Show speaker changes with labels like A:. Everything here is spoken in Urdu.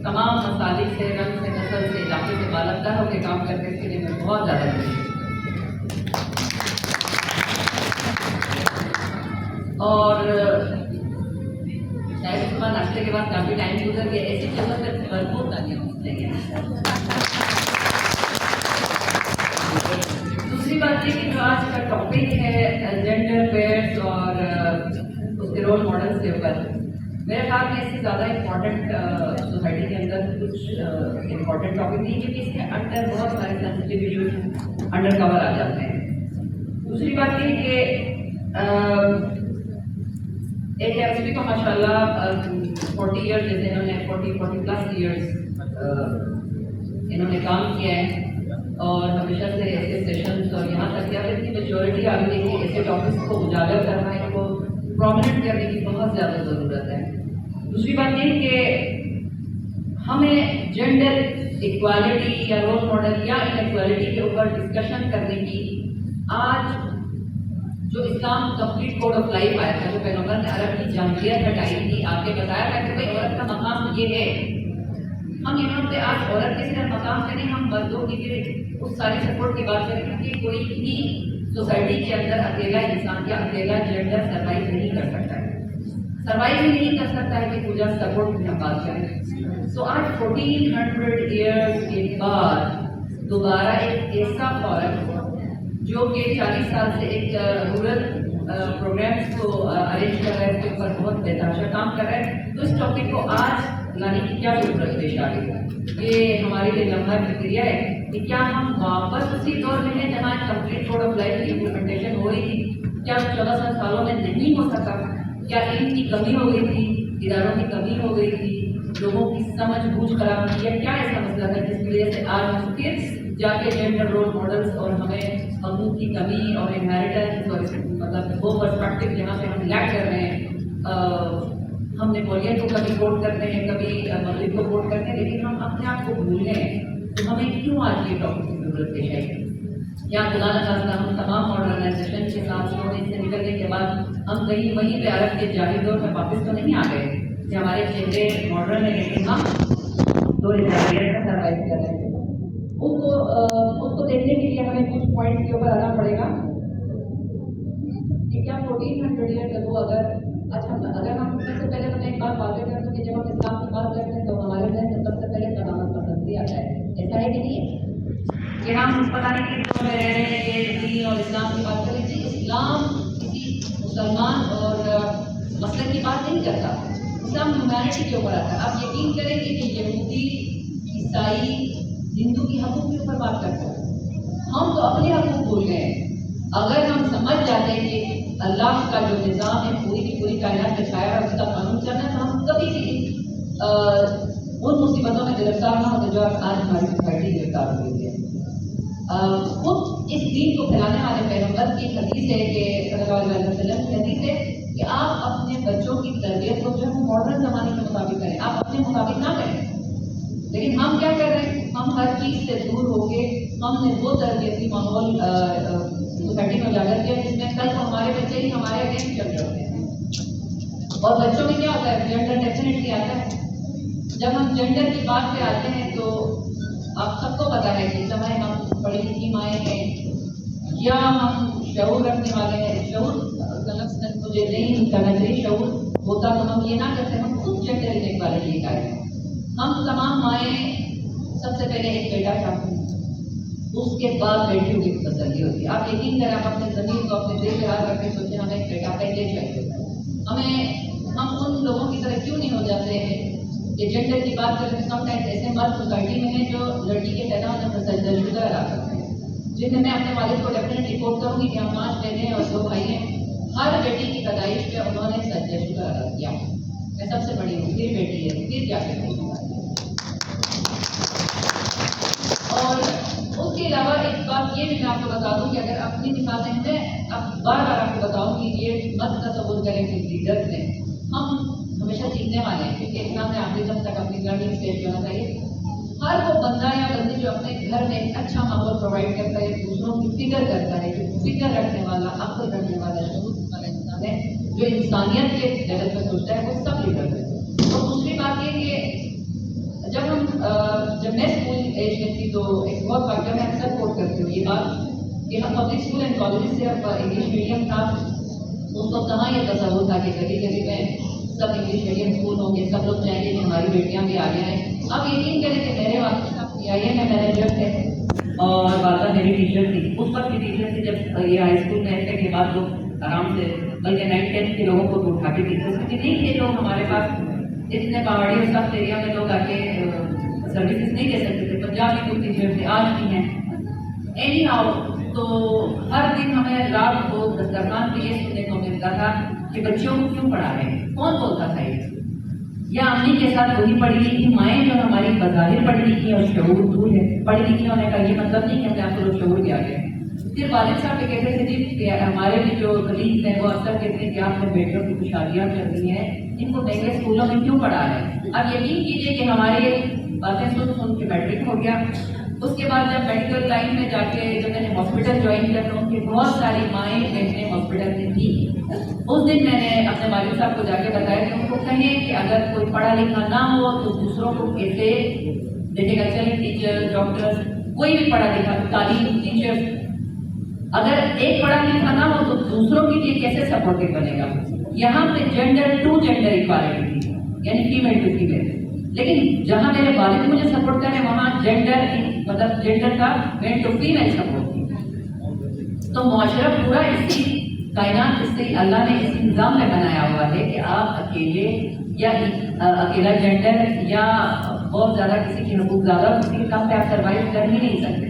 A: تمام مسالک سے، رنگ سے، نسل سے، علاقے سے بالاتر ہو کے کام کرتے، اس کے لیے میں بہت زیادہ خوش ہوں۔ اور شاید صبح ناشتے کے بعد کافی ٹائم گزر گیا، ایسی جگہ پہ بھرپور تالیاں چاہیے۔ دوسری بات یہ کہ جو آج کا ٹاپک ہے جینڈر پیئرس اور اس کے رول ماڈلس کے اوپر، میرے خیال میں اس سے زیادہ امپورٹنٹ سوسائٹی کے اندر کچھ امپورٹنٹ ٹاپک نہیں، کیونکہ اس کے اندر بہت سارے سینسٹیو ایشوز انڈر کور آ جاتے ہیں۔ دوسری بات یہ کہ ایک ایس کو ماشاء اللہ 40 ایئرس جیسے انہوں نے 40+ ایئرس انہوں نے کام کیا ہے، اور ہمیشہ سے ایسے سیشنز اور یہاں تک کہ اب اتنی میچورٹی آ گئی کہ ایسے ٹاپکس کو اجاگر کرنا ہے، کو پرومیننٹ کرنے کی بہت زیادہ ضرورت ہے۔ دوسری بات یہ کہ ہمیں جینڈر ایکوالٹی یا رول ماڈل یا انیکوالٹی کے اوپر ڈسکشن کرنے کی، آج جو اسلام کمپلیٹ کوڈ آف لائف آیا تھا، جو پیغمبر نے عرب کی جمہوریت ہٹائی تھی، آپ کے بتایا تھا کہ بھائی عورت کا مقام یہ ہے، ہم یہاں پہ آج عورت کے صرف مقام پہ نہیں، ہم مردوں کی بھی اس ساری سپورٹ کی بات کریں، کیونکہ کوئی بھی سوسائٹی کے اندر اکیلا انسان یا اکیلا جینڈر سروائیو نہیں کر سکتا ہے، سروائیو ہی نہیں کر سکتا ہے کہ پوجا سپورٹ کی ہم بات کریں۔ سو آج 1400 ایئرس کے بعد دوبارہ ایک ایسا فورم جو کہ 40 سال سے ایک رورل پروگرامس کو ارینج کر رہا ہے، اس کے اوپر بہت بہتر کام کر رہا ہے، تو اس ٹاپک کو آج لانے کی کیا ضرورت پیش آ رہی ہے؟ یہ ہمارے لیے لمحہ فکریہ ہے کہ کیا ہم واپس اسی دور میں ہیں جہاں کمپلیٹ کوڈ آف لائف کی امپلیمنٹیشن ہو رہی تھی؟ کیا 14 سالوں میں نہیں ہو سکا؟ کیا علم کی کمی ہو گئی تھی، اداروں کی کمی ہو گئی تھی، لوگوں کی سمجھ بوجھ خراب تھی، یا کیا ایسا مسئلہ ہے جس کی وجہ سے آج ہم پھر جا کے جینڈر رول ماڈلس اور ہمیں حقوق کی کمی اور انہیریٹنس اور مطلب وہ پرسپیکٹو جہاں سے ہم لیک کر رہے ہیں، ہم نیپولین کو کبھی کوٹ کرتے ہیں، کبھی مغرب کو کوٹ کرتے ہیں، لیکن ہم اپنے آپ کو بھول گئے ہیں، تو ہمیں کیوں آج یہ ٹاپک کی ضرورت پیش آئی؟ یا خدا نہ خاصہ ہم تمام ماڈرنائزیشن کے ساتھ سے نکلنے کے بعد ہم کہیں وہیں پہ عرب کے جاہلی دور میں واپس تو نہیں آ گئے کہ ہمارے چہرے ماڈرن ہے، لیکن ہم دو انسانیت کا سروائیو کر رہے ہیں۔ اس کو دیکھنے کے لیے ہمیں کچھ پوائنٹ کے اوپر آنا پڑے گا کہ کیا 1400 ایئرس اگو اگر ہم سب سے پہلے ایک بات واضح کر دوں کہ جب ہم اسلام کی بات کرتے ہیں تو ہمارے ذہن میں سب سے پہلے قدامت پسندی آتا ہے، ایسا ہے کہ نہیں کہ ہم پتہ نہیں کس دور میں رہ رہے ہیں کہ دین اور اسلام کی بات کریں؟ جی، اسلام کسی مسلمان اور مسلک کی بات نہیں کرتا، اسلام ہیومینٹی کے اوپر آتا ہے۔ آپ یقین کریں گے کہ یہودی، عیسائی، ہندو کی حقوق کے اوپر بات کرتے ہیں، ہم تو اپنے حقوق بھول گئے ہیں۔ اگر ہم سمجھ جاتے ہیں کہ اللہ کا جو نظام ہے پوری کی پوری کائنات میں چھایا ہے، اس کا قانون چلنا ہے، تو ہم کبھی بھی ان مصیبتوں میں گرفتار نہ ہوتے جو آج ہماری سوسائٹی گرفتار ہو گئی ہے۔ خود اس دین کو پھیلانے والے پیغمبر کی حدیث ہے کہ صلی اللہ علیہ وسلم کی حدیث ہے کہ آپ اپنے بچوں کی تربیت کو جو ہے ماڈرن زمانے کے مطابق کریں، آپ اپنے مطابق نہ کریں۔ لیکن ہم کیا کر رہے ہیں؟ ہم ہر چیز سے دور ہو کے ہم نے وہ تربیتی ماحول سوسائٹی میں اجاگر کیا جس میں کل کو ہمارے بچے ہی ہمارے اگینسٹ چل رہے ہوتے ہیں۔ اور بچوں میں کیا ہوتا ہے؟ جینڈر ڈیفینیٹلی آتا ہے۔ جب ہم جینڈر کی بات پہ آتے ہیں تو آپ سب کو پتا ہے کہ چاہے ہم پڑھی لکھی مائیں ہیں یا ہم شعور رکھنے والے ہیں، شعور کا لفظ مجھے نہیں کرنا چاہیے، شعور ہوتا تو ہم یہ نہ کرتے، ہم خود جینڈر انیکوالٹی کا ہے۔ ہم تمام مائیں سب سے پہلے ایک بیٹا چاہتے ہیں، اس کے بعد بیٹیوں کی تسلی ہوتی ہے۔ آپ یقین کریں، آپ اپنے زمین کو اپنے دل پہ ہاتھ رکھ کے سوچیں ہمیں ایک بیٹا پہلے چاہیے۔ ہم ان لوگوں کی طرح کیوں نہیں ہو جاتے ہیں کہ جینڈر کی بات کریں تو سم ٹائمز ایسے مرد سوسائٹی میں ہیں جو لڑکی کے پیدا ہونے پر سجدہ شدہ ادا کرتے ہیں، جن میں اپنے والد کو ڈیفینیٹلی رپورٹ کروں گی کہ ہم 5 بہنیں اور 2 بھائی ہیں، ہر بیٹی کی پیدائش پہ انہوں نے سجدہ شدہ ادا کیا۔ میں سب سے بڑی ہوں، پھر بیٹی ہے، پھر کیا کہتے ہیں۔ اور اس کے علاوہ ایک بات یہ بھی میں آپ کو بتا دوں کہ اگر اپنی مثالیں میں اب بار بار آپ کو بتاؤں کہ یہ مت تصور کریں کہ لیڈرز نے، ہم ہمیشہ سیکھنے والے ہیں، کیونکہ انسان نے آخری دم تک اپنی لرننگ اسٹیج ہونا چاہیے۔ ہر وہ بندہ یا بندی جو اپنے گھر میں ایک اچھا ماحول پرووائڈ کرتا ہے، دوسروں کی فکر کرتا ہے، جو فکر رکھنے والا، عقل رکھنے والا، شعور والا انسان ہے، جو انسانیت کے لیول پہ سوچتا ہے، وہ سب لیڈر ہے۔ اور دوسری بات یہ کہ جب ایجوکیشن کی تو ایک بہت واقعہ میں اکثر کوٹ کرتی ہوں یہ بات کہ ہم پبلک اسکول اینڈ کالجز صرف انگلش میڈیم تھا، اس کو کہاں یہ تصور تھا کہ کبھی کبھی میں سب انگلش میڈیم اسکول ہوں گے، سب لوگ چاہیں گے کہ ہماری بیٹیاں بھی آگے آئیں. آپ یقین کریں کہ میرے والد صاحب PIA میں مینیجر تھے اور والدہ میری ٹیچر تھی. اس وقت کی ٹیچر تھی جب یہ ہائی اسکول میں ایسے کے بعد لوگ آرام سے بلکہ 9th-10th کے لوگوں کو اٹھا کے ٹیچر کیونکہ نہیں تھے لوگ ہمارے پاس اتنے پہاڑی اور سخت ایریا میں لوگ آ کے سروسز نہیں دے سکتے تھے. پنجاب کی کچھ ٹیچر تھے، آج بھی ہیں. اینی ہاؤ تو ہر دن ہمیں رات کو دسترخوان پہ یہ سننے کو ملتا تھا کہ بچوں کو کیوں پڑھا رہے ہیں. کون بولتا تھا یہ؟ یا امی کے ساتھ وہی پڑھی لکھی مائیں جو ہماری بظاہر پڑھی لکھی اور شعور دور ہے. پڑھی لکھی ہونے کا یہ مطلب نہیں کہ ہم نے آپ کو شعور دیا گیا. پھر والد صاحب یہ کہتے تھے کہ ہمارے بھی جو کلیگز ہیں وہ اکثر کہتے ہیں کہ آپ نے بیٹوں کی کچھ شادیاں کر دی ہیں، ان کو مہنگے اسکولوں میں کیوں پڑھا رہے ہیں. اب یقین کیجیے کہ ہمارے باتیں سن کے میٹرک ہو گیا. اس کے بعد جب میڈیکل لائن میں جا کے جب میں نے ہاسپٹل جوائن کیا تو ان کی بہت ساری مائیں بہنیں ہاسپٹل میں تھیں. اس دن میں نے اپنے والد صاحب کو جا کے بتایا کہ ان کو کہیں کہ اگر کوئی پڑھا لکھا نہ ہو تو دوسروں کو کیسے دیکھے گا. چلے ٹیچر، ڈاکٹر، کوئی بھی پڑھا لکھا تعلیم ٹیچر اگر ایک پڑھا لکھا نہ ہو تو دوسروں کے لیے کیسے سپورٹیو بنے گا. یہاں پہ جینڈر ٹو جینڈر اکوالٹی تھی، یعنی فیمیل ٹو فیمیل. لیکن جہاں میرے والد مجھے سپورٹ کرے وہاں جینڈر مطلب جینڈر کا مین ٹو فیمیل سپورٹ تھی. تو معاشرہ پورا اسی کائنات اس سے اللہ نے اس نظام میں بنایا ہوا ہے کہ آپ اکیلے یا اکیلا جینڈر یا بہت زیادہ کسی کی حقوق زیادہ کسی کے کام پہ آپ سروائیو کر ہی نہیں سکتے.